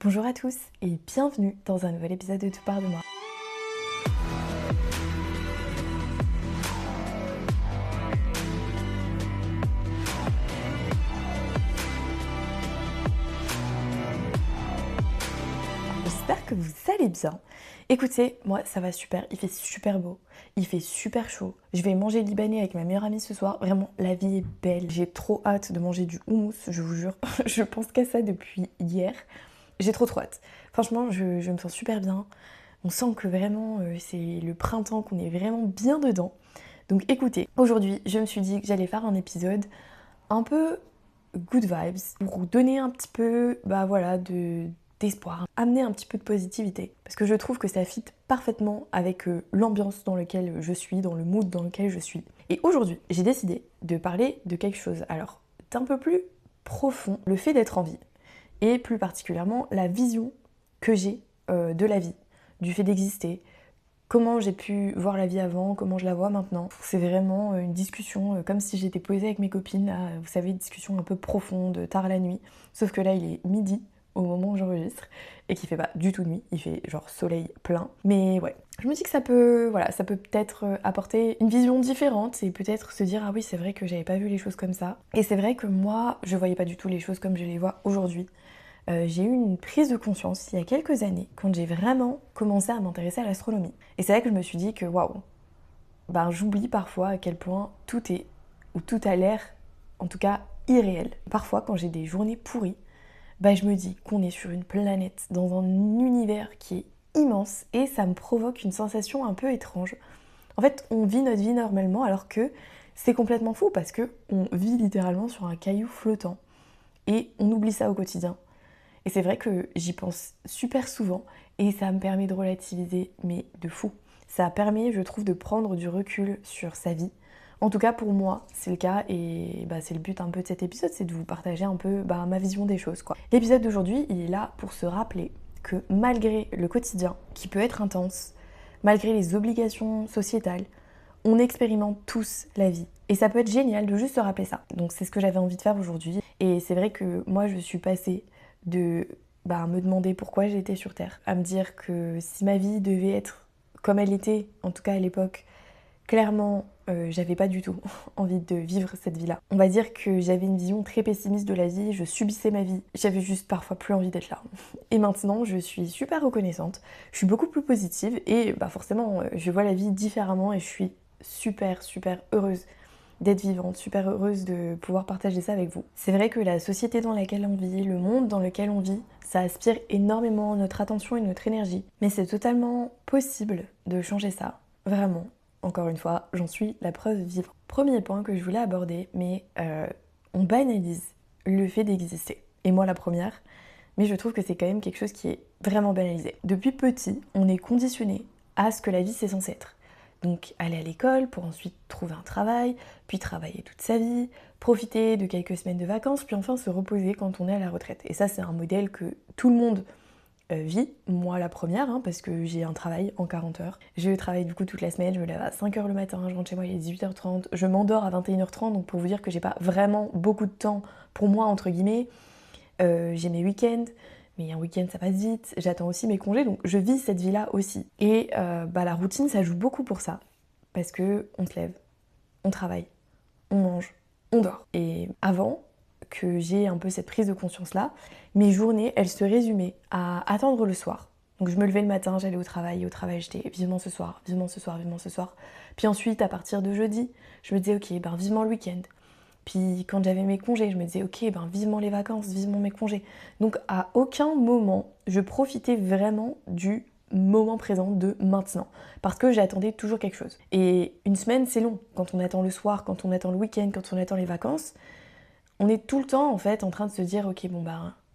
Bonjour à tous et bienvenue dans un nouvel épisode de Tout part de moi. J'espère que vous allez bien. Écoutez, moi ça va super, il fait super beau, il fait super chaud. Je vais manger libanais avec ma meilleure amie ce soir. Vraiment, la vie est belle. J'ai trop hâte de manger du houmous, je vous jure. Je pense qu'à ça depuis hier. J'ai trop hâte. Franchement, je me sens super bien. On sent que vraiment c'est le printemps, qu'on est vraiment bien dedans. Donc écoutez, aujourd'hui je me suis dit que j'allais faire un épisode un peu good vibes pour vous donner un petit peu d'espoir, amener un petit peu de positivité. Parce que je trouve que ça fit parfaitement avec l'ambiance dans laquelle je suis, dans le mood dans lequel je suis. Et aujourd'hui, j'ai décidé de parler de quelque chose alors d'un peu plus profond, le fait d'être en vie. Et plus particulièrement la vision que j'ai de la vie, du fait d'exister, comment j'ai pu voir la vie avant, comment je la vois maintenant. C'est vraiment une discussion comme si j'étais posée avec mes copines, là, vous savez, une discussion un peu profonde, tard la nuit. Sauf que là, il est midi au moment où j'enregistre et qu'il fait pas du tout nuit, il fait genre soleil plein. Mais ouais, je me dis que ça peut peut-être apporter une vision différente et peut-être se dire ah oui, c'est vrai que j'avais pas vu les choses comme ça. Et c'est vrai que moi, je voyais pas du tout les choses comme je les vois aujourd'hui. J'ai eu une prise de conscience il y a quelques années quand j'ai vraiment commencé à m'intéresser à l'astronomie. Et c'est là que je me suis dit que waouh, j'oublie parfois à quel point tout est, ou tout a l'air, en tout cas, irréel. Parfois, quand j'ai des journées pourries, je me dis qu'on est sur une planète, dans un univers qui est immense et ça me provoque une sensation un peu étrange. En fait, on vit notre vie normalement alors que c'est complètement fou parce que on vit littéralement sur un caillou flottant et on oublie ça au quotidien. Et c'est vrai que j'y pense super souvent et ça me permet de relativiser, mais de fou. Ça permet, je trouve, de prendre du recul sur sa vie. En tout cas, pour moi, c'est le cas et c'est le but un peu de cet épisode, c'est de vous partager un peu ma vision des choses, quoi. L'épisode d'aujourd'hui, il est là pour se rappeler que malgré le quotidien, qui peut être intense, malgré les obligations sociétales, on expérimente tous la vie. Et ça peut être génial de juste se rappeler ça. Donc c'est ce que j'avais envie de faire aujourd'hui. Et c'est vrai que moi, je suis passée de me demander pourquoi j'étais sur Terre, à me dire que si ma vie devait être comme elle était, en tout cas à l'époque, clairement, j'avais pas du tout envie de vivre cette vie-là. On va dire que j'avais une vision très pessimiste de la vie, je subissais ma vie, j'avais juste parfois plus envie d'être là. Et maintenant, je suis super reconnaissante, je suis beaucoup plus positive et forcément, je vois la vie différemment et je suis super heureuse d'être vivante, super heureuse de pouvoir partager ça avec vous. C'est vrai que la société dans laquelle on vit, le monde dans lequel on vit, ça aspire énormément notre attention et notre énergie. Mais c'est totalement possible de changer ça, vraiment. Encore une fois, j'en suis la preuve vivante. Premier point que je voulais aborder, mais on banalise le fait d'exister. Et moi la première, mais je trouve que c'est quand même quelque chose qui est vraiment banalisé. Depuis petit, on est conditionné à ce que la vie c'est censé être. Donc aller à l'école pour ensuite trouver un travail, puis travailler toute sa vie, profiter de quelques semaines de vacances, puis enfin se reposer quand on est à la retraite. Et ça c'est un modèle que tout le monde vit, moi la première, parce que j'ai un travail en 40 heures. Je travaille du coup toute la semaine, je me lève à 5h le matin, je rentre chez moi il est 18h30, je m'endors à 21h30, donc pour vous dire que j'ai pas vraiment beaucoup de temps pour moi entre guillemets. J'ai mes week-ends, mais un week-end ça passe vite, j'attends aussi mes congés, donc je vis cette vie-là aussi. Et la routine ça joue beaucoup pour ça, parce que on se lève, on travaille, on mange, on dort. Et avant que j'ai un peu cette prise de conscience-là, mes journées elles se résumaient à attendre le soir. Donc je me levais le matin, j'allais au travail j'étais vivement ce soir, vivement ce soir, vivement ce soir. Puis ensuite à partir de jeudi, je me disais ok, vivement le week-end. Puis quand j'avais mes congés, je me disais ok, vivement les vacances, vivement mes congés. Donc à aucun moment, je profitais vraiment du moment présent de maintenant. Parce que j'attendais toujours quelque chose. Et une semaine, c'est long. Quand on attend le soir, quand on attend le week-end, quand on attend les vacances, on est tout le temps en fait en train de se dire ok,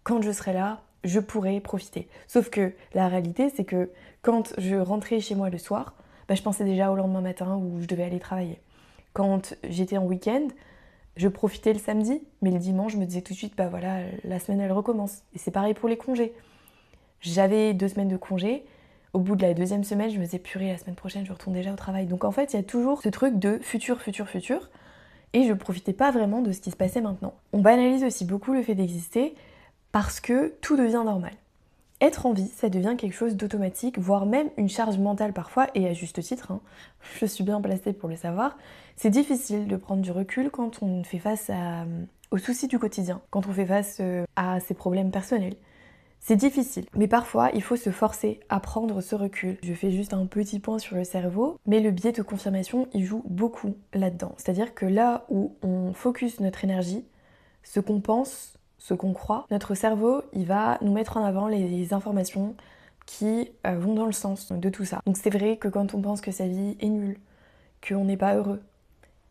quand je serai là, je pourrai profiter. Sauf que la réalité, c'est que quand je rentrais chez moi le soir, je pensais déjà au lendemain matin où je devais aller travailler. Quand j'étais en week-end, je profitais le samedi, mais le dimanche, je me disais tout de suite, la semaine, elle recommence. Et c'est pareil pour les congés. J'avais 2 semaines de congés. Au bout de la deuxième semaine, je me disais, purée, la semaine prochaine, je retourne déjà au travail. Donc en fait, il y a toujours ce truc de futur. Et je profitais pas vraiment de ce qui se passait maintenant. On banalise aussi beaucoup le fait d'exister parce que tout devient normal. Être en vie, ça devient quelque chose d'automatique, voire même une charge mentale parfois, et à juste titre, hein, je suis bien placée pour le savoir. C'est difficile de prendre du recul quand on fait face aux soucis du quotidien, quand on fait face à ses problèmes personnels. C'est difficile, mais parfois il faut se forcer à prendre ce recul. Je fais juste un petit point sur le cerveau, mais le biais de confirmation, il joue beaucoup là-dedans. C'est-à-dire que là où on focus notre énergie, ce qu'on pense, ce qu'on croit, notre cerveau, il va nous mettre en avant les informations qui vont dans le sens de tout ça. Donc c'est vrai que quand on pense que sa vie est nulle, qu'on n'est pas heureux,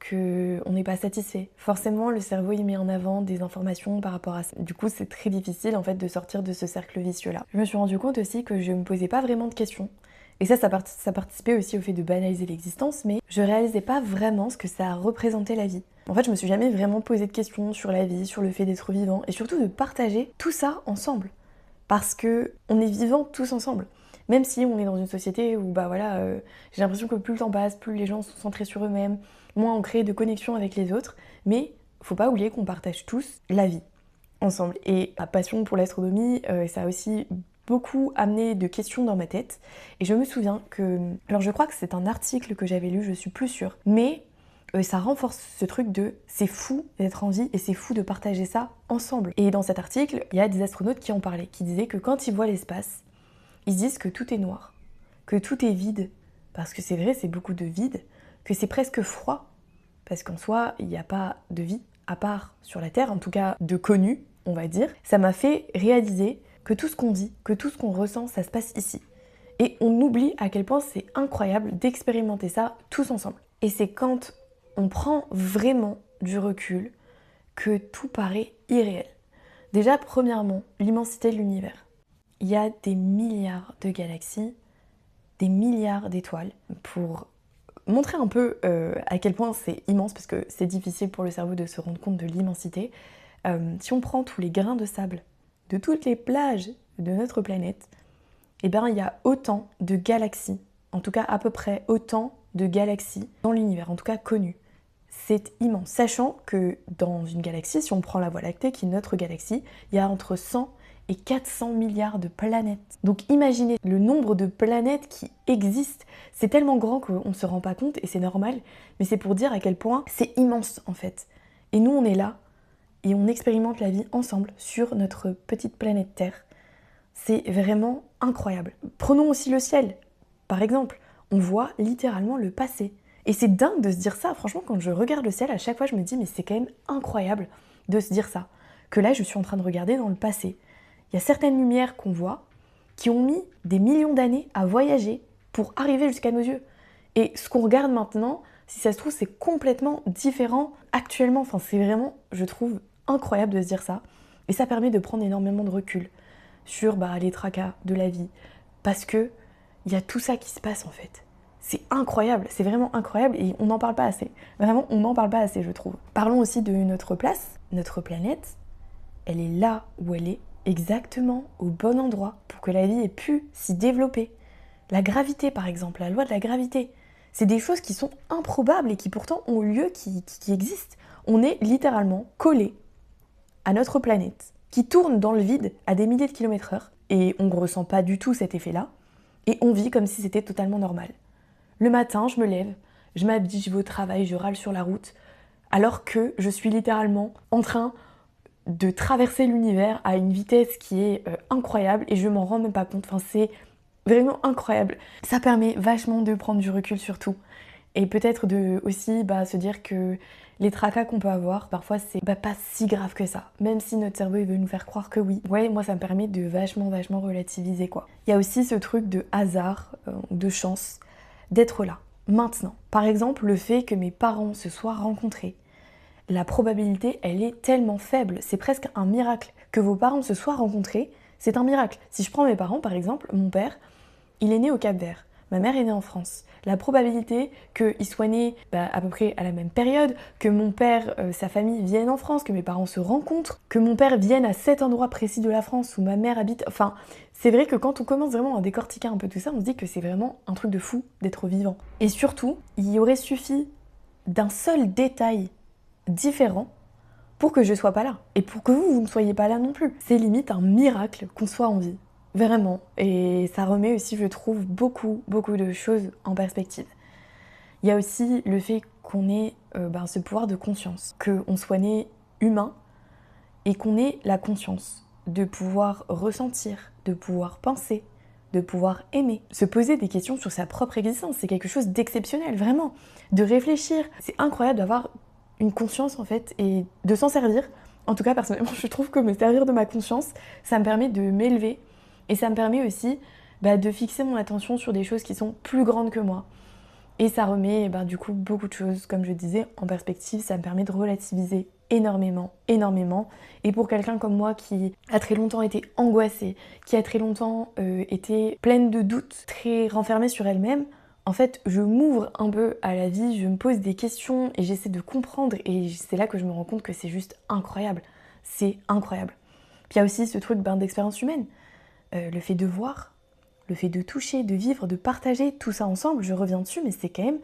qu'on n'est pas satisfait, forcément le cerveau il met en avant des informations par rapport à ça. Du coup c'est très difficile en fait de sortir de ce cercle vicieux là. Je me suis rendu compte aussi que je me posais pas vraiment de questions. Et ça participait aussi au fait de banaliser l'existence, mais je réalisais pas vraiment ce que ça représentait la vie. En fait, je me suis jamais vraiment posé de questions sur la vie, sur le fait d'être vivant, et surtout de partager tout ça ensemble. Parce que on est vivants tous ensemble. Même si on est dans une société où, j'ai l'impression que plus le temps passe, plus les gens sont centrés sur eux-mêmes, moins on crée de connexion avec les autres, mais faut pas oublier qu'on partage tous la vie ensemble. Et ma passion pour l'astronomie, ça a aussi beaucoup amené de questions dans ma tête. Et je me souviens que... Alors je crois que c'est un article que j'avais lu, je suis plus sûre. Mais ça renforce ce truc de c'est fou d'être en vie et c'est fou de partager ça ensemble. Et dans cet article, il y a des astronautes qui en parlaient, qui disaient que quand ils voient l'espace, ils disent que tout est noir, que tout est vide. Parce que c'est vrai, c'est beaucoup de vide, que c'est presque froid. Parce qu'en soi, il n'y a pas de vie, à part sur la Terre, en tout cas de connu, on va dire. Ça m'a fait réaliser que tout ce qu'on dit, que tout ce qu'on ressent, ça se passe ici. Et on oublie à quel point c'est incroyable d'expérimenter ça tous ensemble. Et c'est quand on prend vraiment du recul que tout paraît irréel. Déjà, premièrement, l'immensité de l'univers. Il y a des milliards de galaxies, des milliards d'étoiles. Pour montrer un peu à quel point c'est immense, parce que c'est difficile pour le cerveau de se rendre compte de l'immensité, si on prend tous les grains de sable de toutes les plages de notre planète, eh bien il y a autant de galaxies, en tout cas à peu près autant de galaxies dans l'univers, en tout cas connues. C'est immense, sachant que dans une galaxie, si on prend la Voie lactée, qui est notre galaxie, il y a entre 100 et 400 milliards de planètes. Donc imaginez le nombre de planètes qui existent. C'est tellement grand qu'on ne se rend pas compte, et c'est normal, mais c'est pour dire à quel point c'est immense en fait. Et nous on est là, et on expérimente la vie ensemble sur notre petite planète Terre. C'est vraiment incroyable. Prenons aussi le ciel, par exemple. On voit littéralement le passé. Et c'est dingue de se dire ça. Franchement, quand je regarde le ciel, à chaque fois, je me dis, mais c'est quand même incroyable de se dire ça. Que là, je suis en train de regarder dans le passé. Il y a certaines lumières qu'on voit qui ont mis des millions d'années à voyager pour arriver jusqu'à nos yeux. Et ce qu'on regarde maintenant, si ça se trouve, c'est complètement différent actuellement. Enfin, c'est vraiment, je trouve, incroyable de se dire ça. Et ça permet de prendre énormément de recul sur les tracas de la vie. Parce que il y a tout ça qui se passe en fait. C'est incroyable, c'est vraiment incroyable et on n'en parle pas assez. Vraiment, on n'en parle pas assez, je trouve. Parlons aussi de notre place, notre planète. Elle est là où elle est, exactement au bon endroit pour que la vie ait pu s'y développer. La gravité, par exemple, la loi de la gravité. C'est des choses qui sont improbables et qui pourtant ont lieu, qui existent. On est littéralement collé à notre planète, qui tourne dans le vide à des milliers de kilomètres/heure, et on ne ressent pas du tout cet effet-là, et on vit comme si c'était totalement normal. Le matin, je me lève, je m'habille, je vais au travail, je râle sur la route, alors que je suis littéralement en train de traverser l'univers à une vitesse qui est incroyable, et je m'en rends même pas compte. Enfin, c'est vraiment incroyable. Ça permet vachement de prendre du recul sur tout. Et peut-être de aussi se dire que les tracas qu'on peut avoir, parfois c'est pas si grave que ça. Même si notre cerveau il veut nous faire croire que oui. Ouais, moi ça me permet de vachement relativiser quoi. Il y a aussi ce truc de hasard, de chance, d'être là, maintenant. Par exemple, le fait que mes parents se soient rencontrés. La probabilité, elle est tellement faible. C'est presque un miracle. Que vos parents se soient rencontrés, c'est un miracle. Si je prends mes parents, par exemple, mon père, il est né au Cap-Vert. Ma mère est née en France. La probabilité qu'ils soient nés à peu près à la même période, que mon père, sa famille viennent en France, que mes parents se rencontrent, que mon père vienne à cet endroit précis de la France où ma mère habite. Enfin, c'est vrai que quand on commence vraiment à décortiquer un peu tout ça, on se dit que c'est vraiment un truc de fou d'être vivant. Et surtout, il aurait suffi d'un seul détail différent pour que je sois pas là. Et pour que vous ne soyez pas là non plus. C'est limite un miracle qu'on soit en vie. vraiment. Et ça remet aussi, je trouve, beaucoup de choses en perspective. Il y a aussi le fait qu'on ait ce pouvoir de conscience, qu'on soit né humain et qu'on ait la conscience de pouvoir ressentir, de pouvoir penser, de pouvoir aimer. Se poser des questions sur sa propre existence, c'est quelque chose d'exceptionnel, vraiment. De réfléchir, c'est incroyable d'avoir une conscience en fait et de s'en servir. En tout cas, personnellement, je trouve que me servir de ma conscience, ça me permet de m'élever et ça me permet aussi de fixer mon attention sur des choses qui sont plus grandes que moi. Et ça remet du coup beaucoup de choses, comme je disais, en perspective. Ça me permet de relativiser énormément. Et pour quelqu'un comme moi qui a très longtemps été angoissée, qui a très longtemps été pleine de doutes, très renfermée sur elle-même, en fait, je m'ouvre un peu à la vie, je me pose des questions et j'essaie de comprendre. Et c'est là que je me rends compte que c'est juste incroyable. C'est incroyable. Puis il y a aussi ce truc d'expérience humaine. Le fait de voir, le fait de toucher, de vivre, de partager tout ça ensemble, je reviens dessus, mais c'est quand même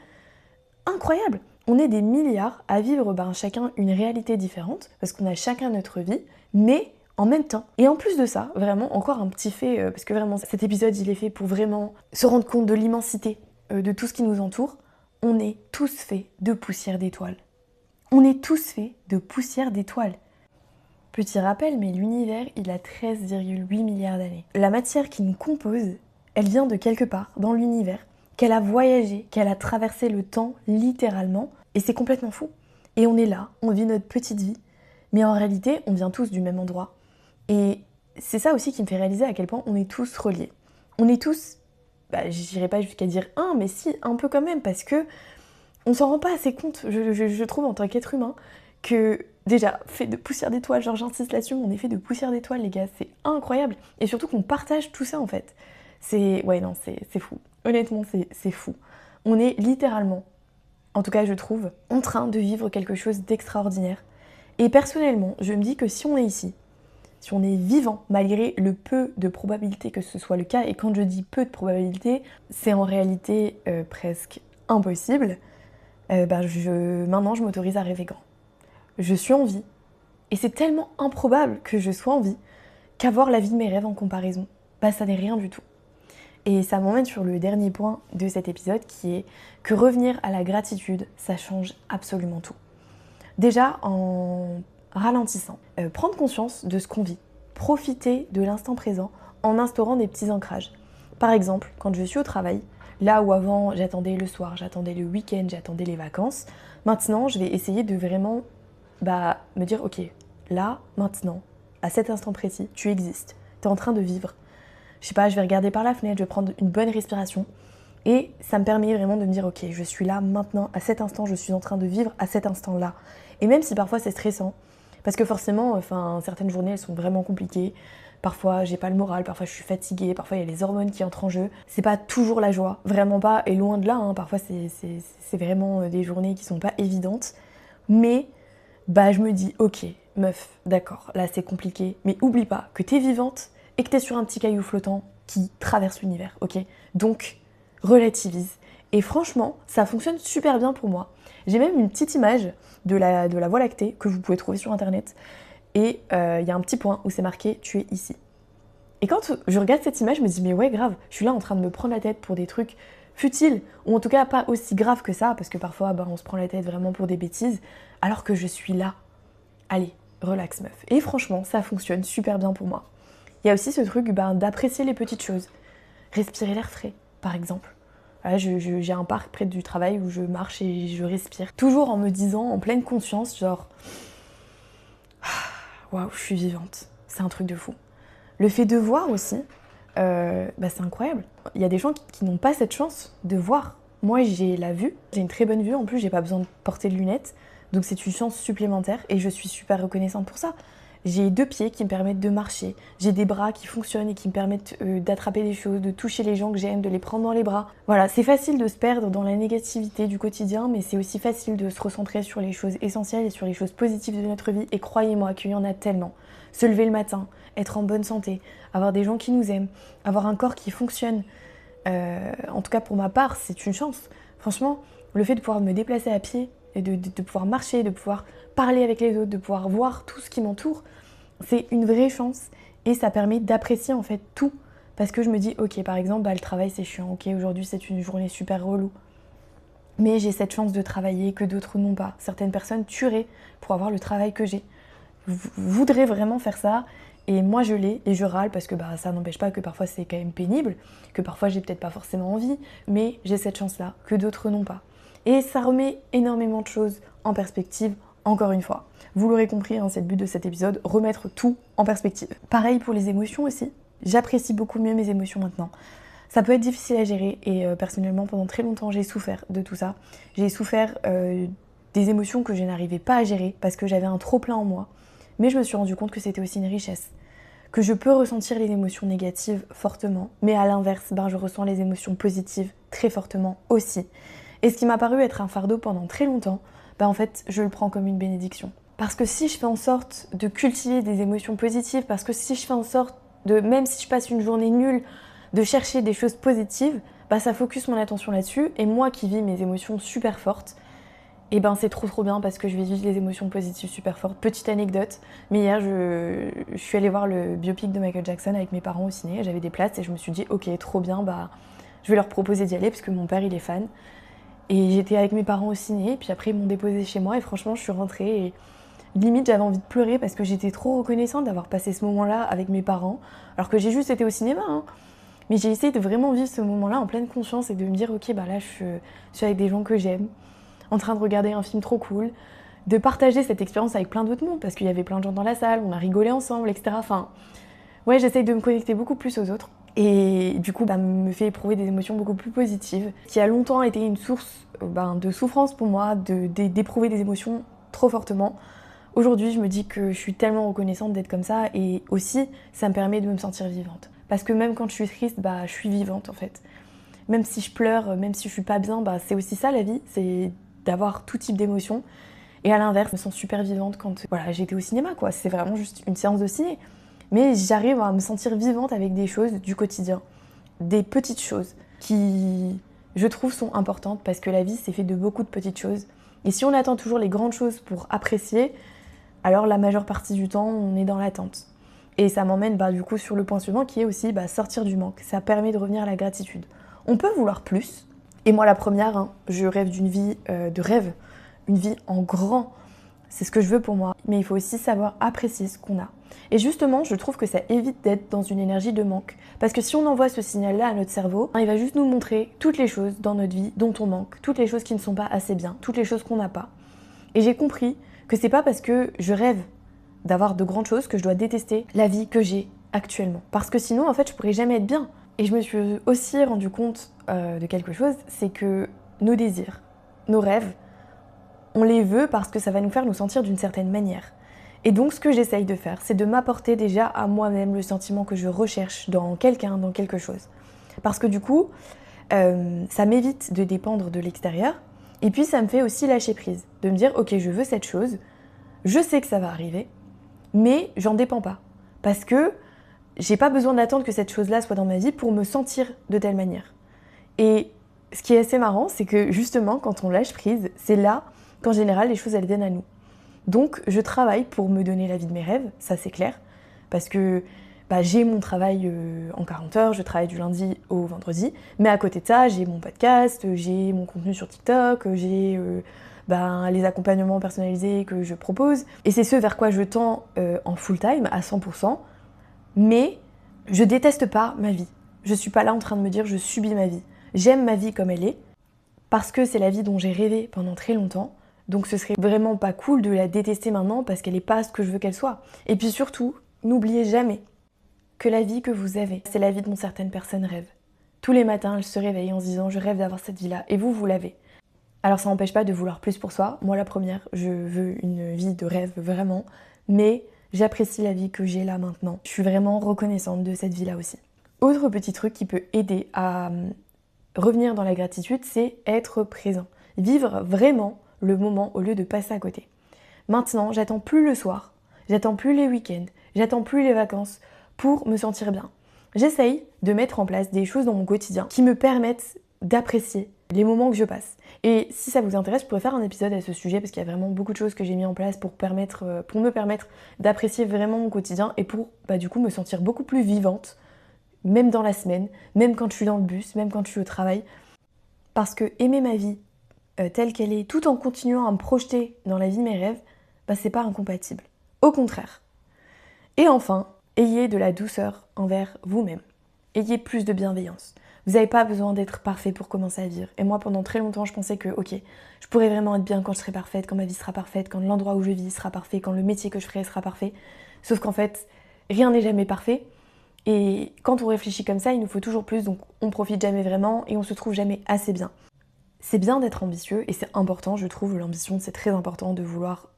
incroyable. On est des milliards à vivre chacun une réalité différente, parce qu'on a chacun notre vie, mais en même temps. Et en plus de ça, vraiment, encore un petit fait, parce que vraiment, cet épisode, il est fait pour vraiment se rendre compte de l'immensité de tout ce qui nous entoure. On est tous faits de poussière d'étoiles. On est tous faits de poussière d'étoiles. Petit rappel, mais l'univers, il a 13,8 milliards d'années. La matière qui nous compose, elle vient de quelque part dans l'univers, qu'elle a voyagé, qu'elle a traversé le temps littéralement, et c'est complètement fou. Et on est là, on vit notre petite vie, mais en réalité, on vient tous du même endroit. Et c'est ça aussi qui me fait réaliser à quel point on est tous reliés. On est tous, j'irai pas jusqu'à dire un, mais si, un peu quand même, parce que on s'en rend pas assez compte, je trouve, en tant qu'être humain, que déjà, fait de poussière d'étoiles, genre j'insiste là-dessus, on est fait de poussière d'étoiles, les gars, c'est incroyable. Et surtout qu'on partage tout ça, en fait. C'est fou. Honnêtement, c'est fou. On est littéralement, en tout cas je trouve, en train de vivre quelque chose d'extraordinaire. Et personnellement, je me dis que si on est ici, si on est vivant, malgré le peu de probabilité que ce soit le cas, et quand je dis peu de probabilité, c'est en réalité presque impossible, maintenant je m'autorise à rêver grand. Je suis en vie, et c'est tellement improbable que je sois en vie qu'avoir la vie de mes rêves en comparaison, ça n'est rien du tout. Et ça m'emmène sur le dernier point de cet épisode qui est que revenir à la gratitude, ça change absolument tout. Déjà en ralentissant, prendre conscience de ce qu'on vit, profiter de l'instant présent en instaurant des petits ancrages. Par exemple, quand je suis au travail, là où avant j'attendais le soir, j'attendais le week-end, j'attendais les vacances, maintenant je vais essayer de vraiment me dire ok, là, maintenant, à cet instant précis, tu existes, tu es en train de vivre. Je sais pas, je vais regarder par la fenêtre, je vais prendre une bonne respiration et ça me permet vraiment de me dire ok, je suis là maintenant, à cet instant, je suis en train de vivre à cet instant-là. Et même si parfois c'est stressant, parce que forcément, certaines journées elles sont vraiment compliquées, parfois j'ai pas le moral, parfois je suis fatiguée, parfois il y a les hormones qui entrent en jeu, c'est pas toujours la joie, vraiment pas, et loin de là, parfois c'est vraiment des journées qui sont pas évidentes, mais je me dis ok, meuf, d'accord, là c'est compliqué, mais oublie pas que t'es vivante, et que t'es sur un petit caillou flottant qui traverse l'univers, ok? Donc, relativise. Et franchement, ça fonctionne super bien pour moi. J'ai même une petite image de la Voie lactée que vous pouvez trouver sur internet. Et il y a un petit point où c'est marqué « Tu es ici ». Et quand je regarde cette image, je me dis « Mais ouais, grave, je suis là en train de me prendre la tête pour des trucs futiles, ou en tout cas pas aussi graves que ça, parce que parfois on se prend la tête vraiment pour des bêtises, alors que je suis là. Allez, relax meuf. » Et franchement, ça fonctionne super bien pour moi. Il y a aussi ce truc d'apprécier les petites choses. Respirer l'air frais, par exemple. Voilà, j'ai un parc près du travail où je marche et je respire. Toujours en me disant, en pleine conscience, genre... Waouh, je suis vivante. C'est un truc de fou. Le fait de voir aussi, c'est incroyable. Il y a des gens qui n'ont pas cette chance de voir. Moi, j'ai la vue. J'ai une très bonne vue. En plus, j'ai pas besoin de porter de lunettes. Donc c'est une chance supplémentaire et je suis super reconnaissante pour ça. J'ai 2 pieds qui me permettent de marcher, j'ai des bras qui fonctionnent et qui me permettent d'attraper des choses, de toucher les gens que j'aime, de les prendre dans les bras. Voilà, c'est facile de se perdre dans la négativité du quotidien, mais c'est aussi facile de se recentrer sur les choses essentielles et sur les choses positives de notre vie. Et croyez-moi qu'il y en a tellement. Se lever le matin, être en bonne santé, avoir des gens qui nous aiment, avoir un corps qui fonctionne. En tout cas pour ma part, c'est une chance. Franchement, le fait de pouvoir me déplacer à pied, et de pouvoir marcher, de pouvoir parler avec les autres, de pouvoir voir tout ce qui m'entoure, c'est une vraie chance et ça permet d'apprécier en fait tout Parce que je me dis, ok, par exemple, le travail c'est chiant, ok, aujourd'hui c'est une journée super relou. Mais j'ai cette chance de travailler que d'autres n'ont pas. Certaines personnes tueraient pour avoir le travail que j'ai. Voudraient vraiment faire ça, et moi je l'ai, et je râle parce que ça n'empêche pas que parfois c'est quand même pénible, que parfois j'ai peut-être pas forcément envie, mais j'ai cette chance-là que d'autres n'ont pas. Et ça remet énormément de choses en perspective, encore une fois. Vous l'aurez compris, hein, c'est le but de cet épisode, remettre tout en perspective. Pareil pour les émotions aussi. J'apprécie beaucoup mieux mes émotions maintenant. Ça peut être difficile à gérer et personnellement pendant très longtemps j'ai souffert de tout ça. J'ai souffert des émotions que je n'arrivais pas à gérer parce que j'avais un trop plein en moi. Mais je me suis rendu compte que c'était aussi une richesse. Que je peux ressentir les émotions négatives fortement, mais à l'inverse, je ressens les émotions positives très fortement aussi. Et ce qui m'a paru être un fardeau pendant très longtemps, en fait je le prends comme une bénédiction. Parce que si je fais en sorte de cultiver des émotions positives, parce que si je fais en sorte de, même si je passe une journée nulle, de chercher des choses positives, ça focus mon attention là-dessus. Et moi qui vis mes émotions super fortes, et c'est trop bien parce que je vais vivre des émotions positives super fortes. Petite anecdote, mais hier je suis allée voir le biopic de Michael Jackson avec mes parents au ciné. J'avais des places et je me suis dit ok, trop bien, je vais leur proposer d'y aller parce que mon père il est fan. Et j'étais avec mes parents au ciné, puis après ils m'ont déposée chez moi et franchement je suis rentrée et limite j'avais envie de pleurer parce que j'étais trop reconnaissante d'avoir passé ce moment-là avec mes parents, alors que j'ai juste été au cinéma, hein. Mais j'ai essayé de vraiment vivre ce moment-là en pleine conscience et de me dire ok, là je suis avec des gens que j'aime, en train de regarder un film trop cool, de partager cette expérience avec plein d'autres mondes parce qu'il y avait plein de gens dans la salle, on a rigolé ensemble, etc. Enfin, ouais, j'essaye de me connecter beaucoup plus aux autres et du coup, me fait éprouver des émotions beaucoup plus positives, qui a longtemps été une source de souffrance pour moi, d'éprouver des émotions trop fortement. Aujourd'hui, je me dis que je suis tellement reconnaissante d'être comme ça et aussi, ça me permet de me sentir vivante. Parce que même quand je suis triste, je suis vivante en fait. Même si je pleure, même si je suis pas bien, c'est aussi ça la vie, c'est d'avoir tout type d'émotions. Et à l'inverse, je me sens super vivante quand j'étais au cinéma, quoi. C'est vraiment juste une séance de ciné. Mais j'arrive à me sentir vivante avec des choses du quotidien, des petites choses qui, je trouve, sont importantes parce que la vie, c'est fait de beaucoup de petites choses. Et si on attend toujours les grandes choses pour apprécier, alors la majeure partie du temps, on est dans l'attente. Et ça m'emmène du coup sur le point suivant qui est aussi sortir du manque. Ça permet de revenir à la gratitude. On peut vouloir plus. Et moi, la première, hein, je rêve d'une vie de rêve, une vie en grand. C'est ce que je veux pour moi. Mais il faut aussi savoir apprécier ce qu'on a. Et justement, je trouve que ça évite d'être dans une énergie de manque. Parce que si on envoie ce signal-là à notre cerveau, il va juste nous montrer toutes les choses dans notre vie dont on manque, toutes les choses qui ne sont pas assez bien, toutes les choses qu'on n'a pas. Et j'ai compris que c'est pas parce que je rêve d'avoir de grandes choses que je dois détester la vie que j'ai actuellement. Parce que sinon, en fait, je pourrais jamais être bien. Et je me suis aussi rendu compte de quelque chose, c'est que nos désirs, nos rêves, on les veut parce que ça va nous faire nous sentir d'une certaine manière. Et donc ce que j'essaye de faire, c'est de m'apporter déjà à moi-même le sentiment que je recherche dans quelqu'un, dans quelque chose. Parce que du coup, ça m'évite de dépendre de l'extérieur. Et puis ça me fait aussi lâcher prise, de me dire ok, je veux cette chose, je sais que ça va arriver, mais j'en dépends pas. Parce que j'ai pas besoin d'attendre que cette chose-là soit dans ma vie pour me sentir de telle manière. Et ce qui est assez marrant, c'est que justement, quand on lâche prise, c'est là qu'en général, les choses, elles viennent à nous. Donc, je travaille pour me donner la vie de mes rêves, ça c'est clair, parce que j'ai mon travail en 40 heures, je travaille du lundi au vendredi, mais à côté de ça, j'ai mon podcast, j'ai mon contenu sur TikTok, j'ai les accompagnements personnalisés que je propose, et c'est ce vers quoi je tends en full time, à 100%, mais je déteste pas ma vie. Je suis pas là en train de me dire je subis ma vie. J'aime ma vie comme elle est, parce que c'est la vie dont j'ai rêvé pendant très longtemps, donc ce serait vraiment pas cool de la détester maintenant parce qu'elle est pas ce que je veux qu'elle soit. Et puis surtout, n'oubliez jamais que la vie que vous avez, c'est la vie dont certaines personnes rêvent. Tous les matins, elles se réveillent en se disant je rêve d'avoir cette vie-là, et vous l'avez. Alors ça n'empêche pas de vouloir plus pour soi. Moi la première, je veux une vie de rêve vraiment, mais j'apprécie la vie que j'ai là maintenant. Je suis vraiment reconnaissante de cette vie-là aussi. Autre petit truc qui peut aider à revenir dans la gratitude, c'est être présent. Vivre vraiment le moment au lieu de passer à côté. Maintenant, j'attends plus le soir, j'attends plus les week-ends, j'attends plus les vacances pour me sentir bien. J'essaye de mettre en place des choses dans mon quotidien qui me permettent d'apprécier les moments que je passe. Et si ça vous intéresse, je pourrais faire un épisode à ce sujet parce qu'il y a vraiment beaucoup de choses que j'ai mis en place pour me permettre d'apprécier vraiment mon quotidien et pour du coup me sentir beaucoup plus vivante même dans la semaine, même quand je suis dans le bus, même quand je suis au travail. Parce que aimer ma vie telle qu'elle est, tout en continuant à me projeter dans la vie de mes rêves, bah, c'est pas incompatible. Au contraire. Et enfin, ayez de la douceur envers vous-même. Ayez plus de bienveillance. Vous n'avez pas besoin d'être parfait pour commencer à vivre. Et moi, pendant très longtemps, je pensais que, ok, je pourrais vraiment être bien quand je serai parfaite, quand ma vie sera parfaite, quand l'endroit où je vis sera parfait, quand le métier que je ferai sera parfait. Sauf qu'en fait, rien n'est jamais parfait. Et quand on réfléchit comme ça, il nous faut toujours plus, donc on profite jamais vraiment et on se trouve jamais assez bien. C'est bien d'être ambitieux et c'est important, je trouve, l'ambition c'est très important de vouloir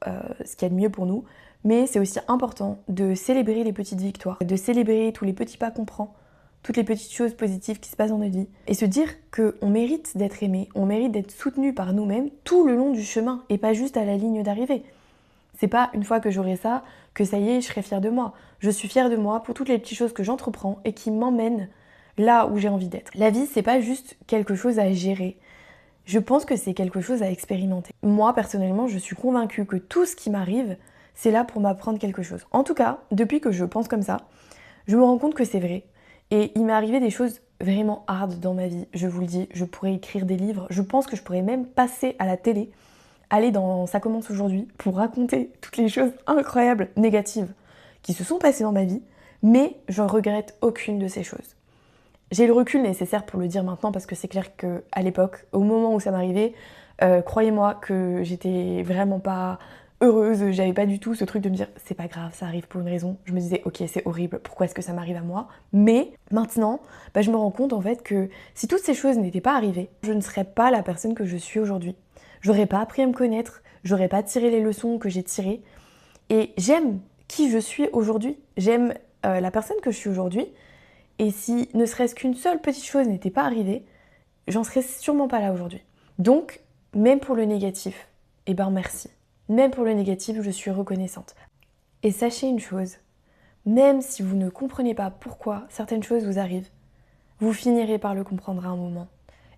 ce qu'il y a de mieux pour nous, mais c'est aussi important de célébrer les petites victoires, de célébrer tous les petits pas qu'on prend, toutes les petites choses positives qui se passent dans notre vie et se dire qu'on mérite d'être aimé, on mérite d'être soutenu par nous-mêmes tout le long du chemin et pas juste à la ligne d'arrivée. C'est pas une fois que j'aurai ça que ça y est, je serai fière de moi. Je suis fière de moi pour toutes les petites choses que j'entreprends et qui m'emmènent là où j'ai envie d'être. La vie, c'est pas juste quelque chose à gérer. Je pense que c'est quelque chose à expérimenter. Moi, personnellement, je suis convaincue que tout ce qui m'arrive, c'est là pour m'apprendre quelque chose. En tout cas, depuis que je pense comme ça, je me rends compte que c'est vrai. Et il m'est arrivé des choses vraiment hard dans ma vie. Je vous le dis, je pourrais écrire des livres. Je pense que je pourrais même passer à la télé, aller dans Ça commence aujourd'hui pour raconter toutes les choses incroyables, négatives, qui se sont passées dans ma vie. Mais je ne regrette aucune de ces choses. J'ai le recul nécessaire pour le dire maintenant parce que c'est clair qu'à l'époque, au moment où ça m'arrivait, croyez-moi que j'étais vraiment pas heureuse, j'avais pas du tout ce truc de me dire c'est pas grave, ça arrive pour une raison. Je me disais ok c'est horrible, pourquoi est-ce que ça m'arrive à moi? Mais maintenant, je me rends compte en fait que si toutes ces choses n'étaient pas arrivées, je ne serais pas la personne que je suis aujourd'hui. J'aurais pas appris à me connaître, j'aurais pas tiré les leçons que j'ai tirées. Et j'aime qui je suis aujourd'hui, j'aime la personne que je suis aujourd'hui. Et si ne serait-ce qu'une seule petite chose n'était pas arrivée, j'en serais sûrement pas là aujourd'hui. Donc, même pour le négatif, eh ben merci. Même pour le négatif, je suis reconnaissante. Et sachez une chose, même si vous ne comprenez pas pourquoi certaines choses vous arrivent, vous finirez par le comprendre à un moment.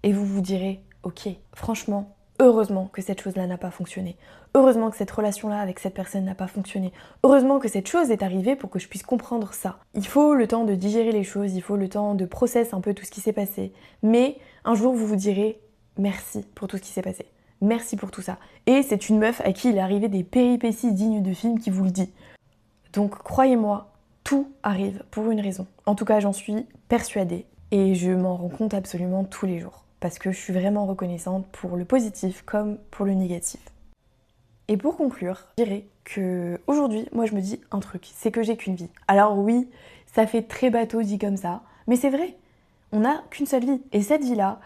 Et vous vous direz, ok, franchement, heureusement que cette chose-là n'a pas fonctionné. Heureusement que cette relation-là avec cette personne n'a pas fonctionné. Heureusement que cette chose est arrivée pour que je puisse comprendre ça. Il faut le temps de digérer les choses, il faut le temps de process un peu tout ce qui s'est passé. Mais un jour, vous vous direz merci pour tout ce qui s'est passé. Merci pour tout ça. Et c'est une meuf à qui il est arrivé des péripéties dignes de film qui vous le dit. Donc croyez-moi, tout arrive pour une raison. En tout cas, j'en suis persuadée. Et je m'en rends compte absolument tous les jours. Parce que je suis vraiment reconnaissante pour le positif comme pour le négatif. Et pour conclure, je dirais que aujourd'hui, moi je me dis un truc, c'est que j'ai qu'une vie. Alors oui, ça fait très bateau dit comme ça, mais c'est vrai, on n'a qu'une seule vie. Et cette vie-là,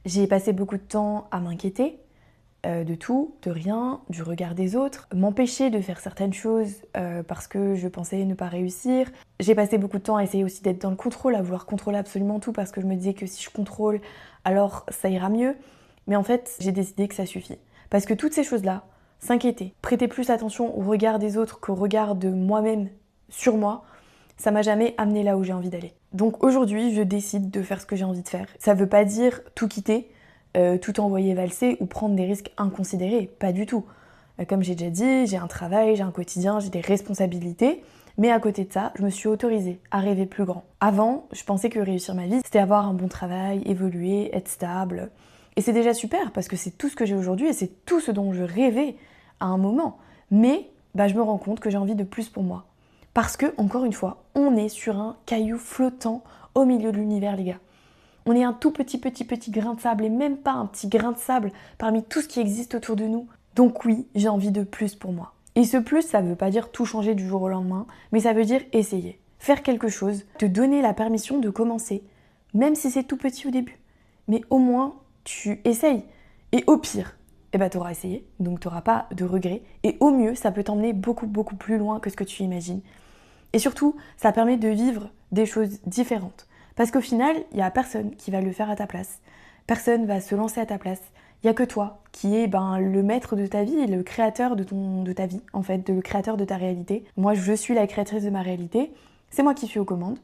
j'ai passé beaucoup de temps à m'inquiéter de tout, de rien, du regard des autres, m'empêcher de faire certaines choses parce que je pensais ne pas réussir. J'ai passé beaucoup de temps à essayer aussi d'être dans le contrôle, à vouloir contrôler absolument tout parce que je me disais que si je contrôle, alors ça ira mieux. Mais en fait, j'ai décidé que ça suffit. Parce que toutes ces choses-là, s'inquiéter, prêter plus attention au regard des autres qu'au regard de moi-même sur moi, ça m'a jamais amené là où j'ai envie d'aller. Donc aujourd'hui, je décide de faire ce que j'ai envie de faire. Ça veut pas dire tout quitter, tout envoyer valser ou prendre des risques inconsidérés, pas du tout. Comme j'ai déjà dit, j'ai un travail, j'ai un quotidien, j'ai des responsabilités, mais à côté de ça, je me suis autorisée à rêver plus grand. Avant, je pensais que réussir ma vie, c'était avoir un bon travail, évoluer, être stable. Et c'est déjà super parce que c'est tout ce que j'ai aujourd'hui et c'est tout ce dont je rêvais à un moment. Mais je me rends compte que j'ai envie de plus pour moi. Parce que, encore une fois, on est sur un caillou flottant au milieu de l'univers, les gars. On est un tout petit grain de sable et même pas un petit grain de sable parmi tout ce qui existe autour de nous. Donc oui, j'ai envie de plus pour moi. Et ce plus, ça veut pas dire tout changer du jour au lendemain, mais ça veut dire essayer. Faire quelque chose, te donner la permission de commencer, même si c'est tout petit au début. Mais au moins, tu essayes. Et au pire, t'auras essayé, donc t'auras pas de regrets. Et au mieux, ça peut t'emmener beaucoup plus loin que ce que tu imagines. Et surtout, ça permet de vivre des choses différentes. Parce qu'au final, il n'y a personne qui va le faire à ta place. Personne va se lancer à ta place. Il n'y a que toi qui es le maître de ta vie et le créateur de ta vie, en fait, le créateur de ta réalité. Moi, je suis la créatrice de ma réalité. C'est moi qui suis aux commandes.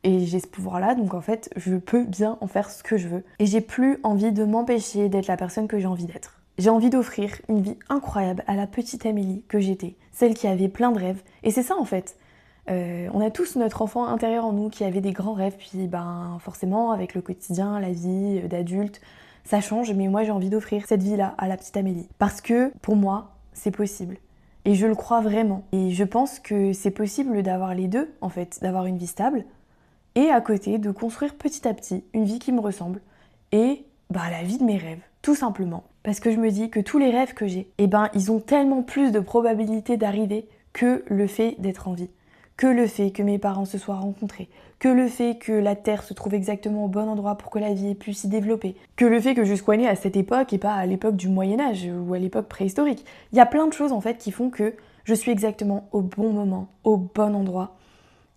Et j'ai ce pouvoir-là, donc en fait, je peux bien en faire ce que je veux. Et j'ai plus envie de m'empêcher d'être la personne que j'ai envie d'être. J'ai envie d'offrir une vie incroyable à la petite Amélie que j'étais. Celle qui avait plein de rêves. Et c'est ça, en fait. On a tous notre enfant intérieur en nous qui avait des grands rêves, puis ben forcément avec le quotidien, la vie d'adulte, ça change, mais moi j'ai envie d'offrir cette vie-là à la petite Amélie. Parce que pour moi, c'est possible. Et je le crois vraiment. Et je pense que c'est possible d'avoir les deux, en fait, d'avoir une vie stable, et à côté de construire petit à petit une vie qui me ressemble, et bah la vie de mes rêves, tout simplement. Parce que je me dis que tous les rêves que j'ai, eh ben ils ont tellement plus de probabilité d'arriver que le fait d'être en vie. Que le fait que mes parents se soient rencontrés, que le fait que la Terre se trouve exactement au bon endroit pour que la vie ait pu s'y développer, que le fait que je sois née à cette époque et pas à l'époque du Moyen-Âge ou à l'époque préhistorique. Il y a plein de choses en fait qui font que je suis exactement au bon moment, au bon endroit.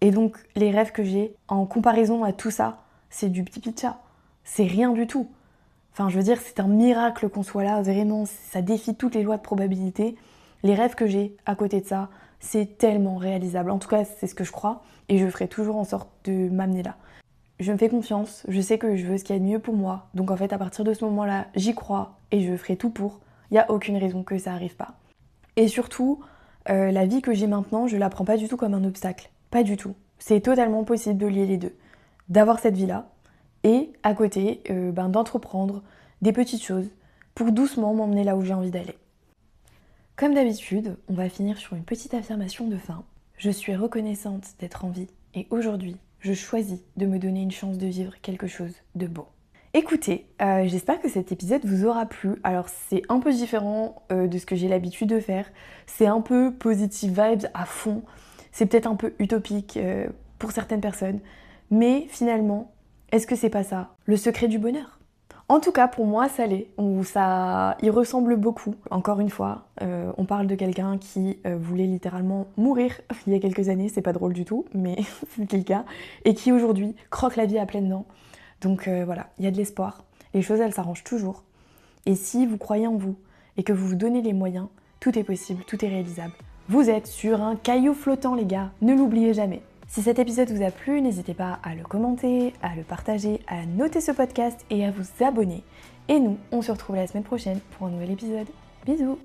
Et donc les rêves que j'ai, en comparaison à tout ça, c'est du pipi de chat. C'est rien du tout. Enfin, je veux dire, c'est un miracle qu'on soit là, vraiment, ça défie toutes les lois de probabilité. Les rêves que j'ai à côté de ça, c'est tellement réalisable. En tout cas, c'est ce que je crois et je ferai toujours en sorte de m'amener là. Je me fais confiance, je sais que je veux ce qu'il y a de mieux pour moi. Donc en fait, à partir de ce moment-là, j'y crois et je ferai tout pour. Il n'y a aucune raison que ça n'arrive pas. Et surtout, la vie que j'ai maintenant, je la prends pas du tout comme un obstacle. Pas du tout. C'est totalement possible de lier les deux. D'avoir cette vie-là et à côté, d'entreprendre des petites choses pour doucement m'emmener là où j'ai envie d'aller. Comme d'habitude, on va finir sur une petite affirmation de fin. Je suis reconnaissante d'être en vie et aujourd'hui, je choisis de me donner une chance de vivre quelque chose de beau. Écoutez, j'espère que cet épisode vous aura plu. Alors c'est un peu différent de ce que j'ai l'habitude de faire. C'est un peu positive vibes à fond. C'est peut-être un peu utopique pour certaines personnes. Mais finalement, est-ce que c'est pas ça le secret du bonheur ? En tout cas, pour moi, ça l'est. Ça y ressemble beaucoup. Encore une fois, on parle de quelqu'un qui voulait littéralement mourir il y a quelques années. C'est pas drôle du tout, mais c'est le cas. Et qui aujourd'hui croque la vie à pleines dents. Donc voilà, il y a de l'espoir. Les choses, elles s'arrangent toujours. Et si vous croyez en vous et que vous vous donnez les moyens, tout est possible, tout est réalisable. Vous êtes sur un caillou flottant, les gars. Ne l'oubliez jamais. Si cet épisode vous a plu, n'hésitez pas à le commenter, à le partager, à noter ce podcast et à vous abonner. Et nous, on se retrouve la semaine prochaine pour un nouvel épisode. Bisous!